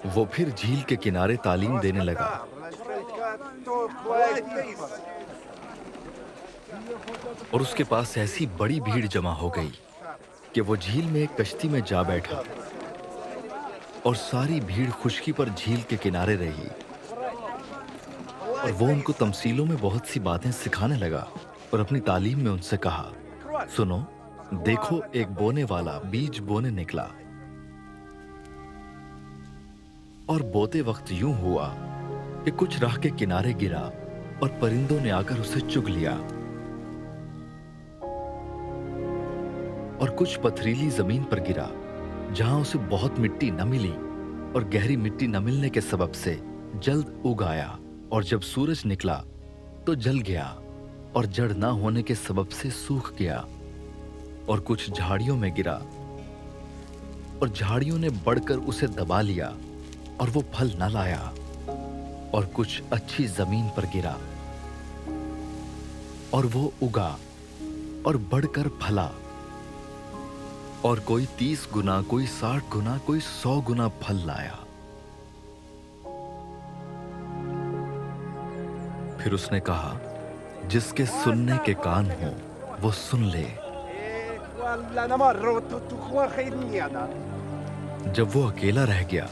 वो फिर झील के किनारे तालीम देने लगा और उसके पास ऐसी बड़ी भीड़ जमा हो गई कि वो झील में एक कश्ती में जा बैठा और सारी भीड़ खुशकी पर झील के किनारे रही और वो उनको तमसीलों में बहुत सी बातें सिखाने लगा और अपनी तालीम में उनसे कहा, सुनो, देखो, एक बोने वाला बीज बोने निकला और बोते वक्त यूं हुआ कि कुछ राह के किनारे गिरा और परिंदों ने आकर उसे चुग लिया और कुछ पथरीली जमीन पर गिरा जहां उसे बहुत मिट्टी न मिली और गहरी मिट्टी न मिलने के सबब से जल्द उग आया और जब सूरज निकला तो जल गया और जड़ ना होने के सबब से सूख गया। और कुछ झाड़ियों में गिरा और झाड़ियों ने बढ़कर उसे दबा लिया और वो फल न लाया। और कुछ अच्छी जमीन पर गिरा और वो उगा और बढ़कर फला और कोई 30 गुना, कोई 60 गुना, कोई 100 गुना फल लाया। फिर उसने कहा, जिसके सुनने के कान हो वो सुन ले। जब वो अकेला रह गया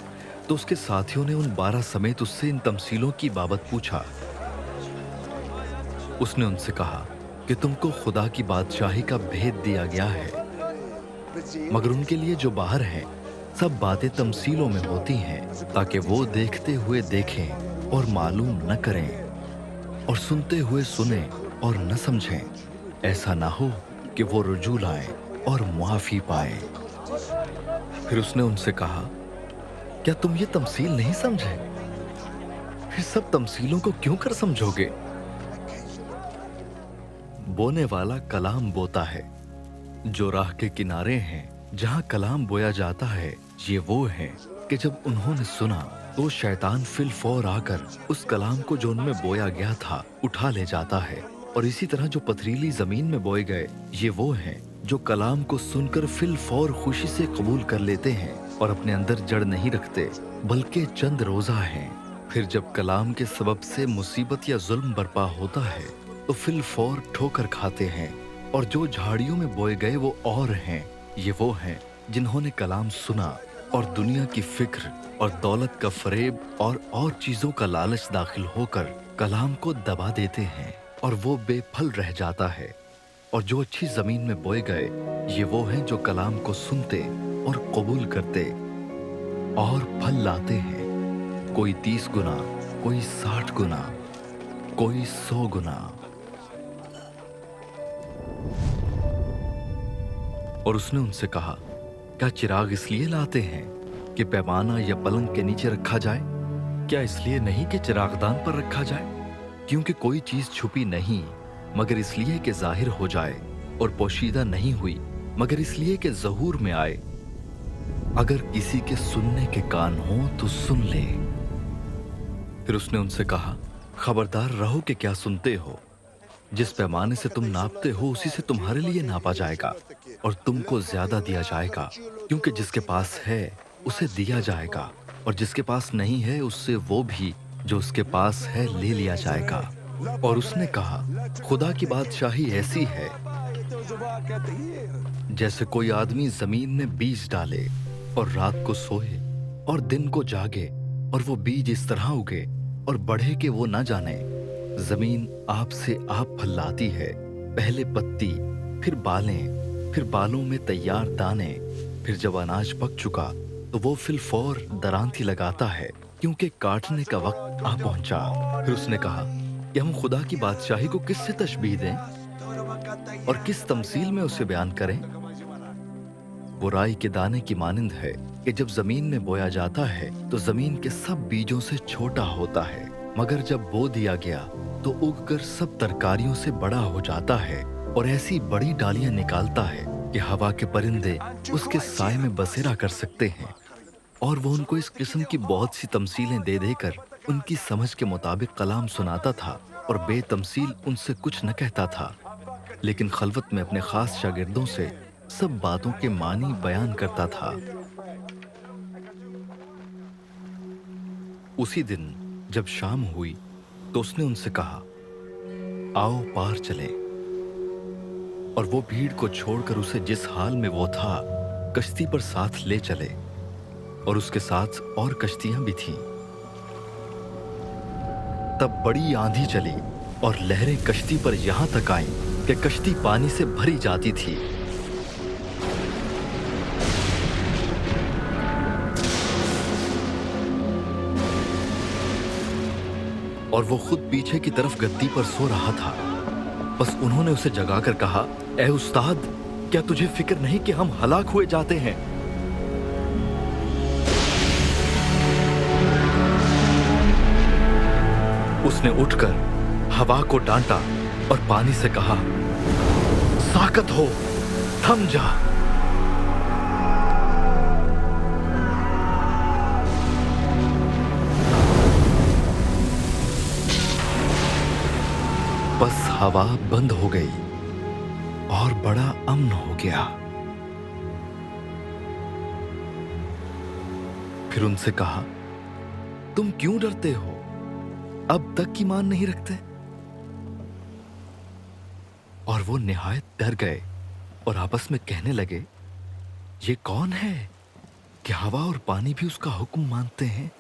तो उसके साथियों ने उन 12 समेत उससे इन तमसीलों की बाबत पूछा। उसने उनसे कहा कि तुमको खुदा की बादशाही का भेद दिया गया है, मगर उनके लिए जो बाहर हैं सब बातें तमसीलों में होती हैं ताकि वो देखते हुए देखें और मालूम न करें और सुनते हुए सुने और न समझें, ऐसा ना हो कि वो रुजू लाएं और मुआफी पाए। फिर उसने उनसे कहा, क्या तुम ये तमसील नहीं समझे? फिर सब तमसीलों को क्यों कर समझोगे? बोने वाला कलाम बोता है। जो राह के किनारे हैं जहां कलाम बोया जाता है, ये वो हैं कि जब उन्होंने सुना तो शैतान फिल फौर आकर उस कलाम को जो उनमें बोया गया था उठा ले जाता है। और इसी तरह जो पथरीली जमीन में बोए गए, ये वो हैं जो कलाम को सुनकर फिल फौर खुशी से कबूल कर लेते हैं और अपने अंदर जड़ नहीं रखते, बल्कि चंद रोजा हैं। फिर जब कलाम के सबब से मुसीबत या जुल्म बर्पा होता है तो फिल फौर ठोकर खाते हैं। और जो झाड़ियों में बोए गए वो और हैं, ये वो हैं जिन्होंने कलाम सुना और दुनिया की फिक्र और दौलत का फरेब और चीजों का लालच दाखिल होकर कलाम को दबा देते हैं और वो बेफल रह जाता है। और जो अच्छी जमीन में बोए गए, ये वो हैं जो कलाम को सुनते और कबूल करते और फल लाते हैं, कोई 30 गुना, कोई 60 गुना, कोई 100 गुना। और उसने उनसे कहा, क्या चिराग इसलिए लाते हैं कि पैमाना या पलंग के नीचे रखा जाए? क्या इसलिए नहीं कि चिरागदान पर रखा जाए? क्योंकि कोई चीज छुपी नहीं मगर इसलिए कि जाहिर हो जाए, और पोशीदा नहीं हुई मगर इसलिए कि ज़हूर में आए। अगर किसी के सुनने के कान हो तो सुन ले। फिर उसने उनसे कहा, खबरदार रहो कि क्या सुनते हो। जिस पैमाने से तुम नापते हो उसी से तुम्हारे लिए नापा जाएगा और तुमको ज्यादा दिया जाएगा, क्योंकि जिसके पास है उसे दिया जाएगा और जिसके पास नहीं है उससे वो भी जो उसके पास है ले लिया जाएगा। और उसने कहा, खुदा की बादशाही ऐसी है जैसे कोई आदमी जमीन में बीज डाले और रात को सोए और दिन को जागे और वो बीज इस तरह उगे और बढ़े कि वो ना जाने। जमीन आप से आप फल लाती है, पहले पत्ती, फिर बालें, फिर बालों में तैयार दाने। फिर जब अनाज पक चुका तो वो फिल फौर दरांती लगाता है, क्योंकि काटने का वक्त आ पहुंचा। फिर उसने कहा कि हम खुदा की बादशाही को किससे तशबीह दें और किस तमसील में उसे बयान करें? वो राई के दाने की मानिंद है कि जब जमीन में बोया जाता है तो जमीन के सब बीजों से छोटा होता है, मगर जब बो दिया गया तो उगकर सब तरकारियों से बड़ा हो जाता है और ऐसी बड़ी डालियां निकालता है कि हवा के परिंदे उसके साए में बसेरा कर सकते हैं। और वो उनको इस किस्म की बहुत सी तमसीलें दे देकर उनकी समझ के मुताबिक कलाम सुनाता था और बेतमसील उनसे कुछ न कहता था, लेकिन खलवत में अपने खास शागिर्दों से सब बातों के मानी बयान करता था। उसी दिन जब शाम हुई तो उसने उनसे कहा, आओ पार चले। और वो भीड़ को छोड़कर उसे जिस हाल में वो था कश्ती पर साथ ले चले, और उसके साथ और कश्तियां भी थीं। तब बड़ी आंधी चली और लहरें कश्ती पर यहां तक आईं कि कश्ती पानी से भरी जाती थी। और वो खुद पीछे की तरफ गद्दी पर सो रहा था। बस उन्होंने उसे जगाकर कहा, ए उस्ताद, क्या तुझे फिक्र नहीं कि हम हलाक हुए जाते हैं? उसने उठकर हवा को डांटा और पानी से कहा, साकत हो, थम जा। बस हवा बंद हो गई और बड़ा अमन हो गया। फिर उनसे कहा, तुम क्यों डरते हो? अब तक ईमान नहीं रखते? और वो निहायत डर गए और आपस में कहने लगे, ये कौन है कि हवा और पानी भी उसका हुक्म मानते हैं?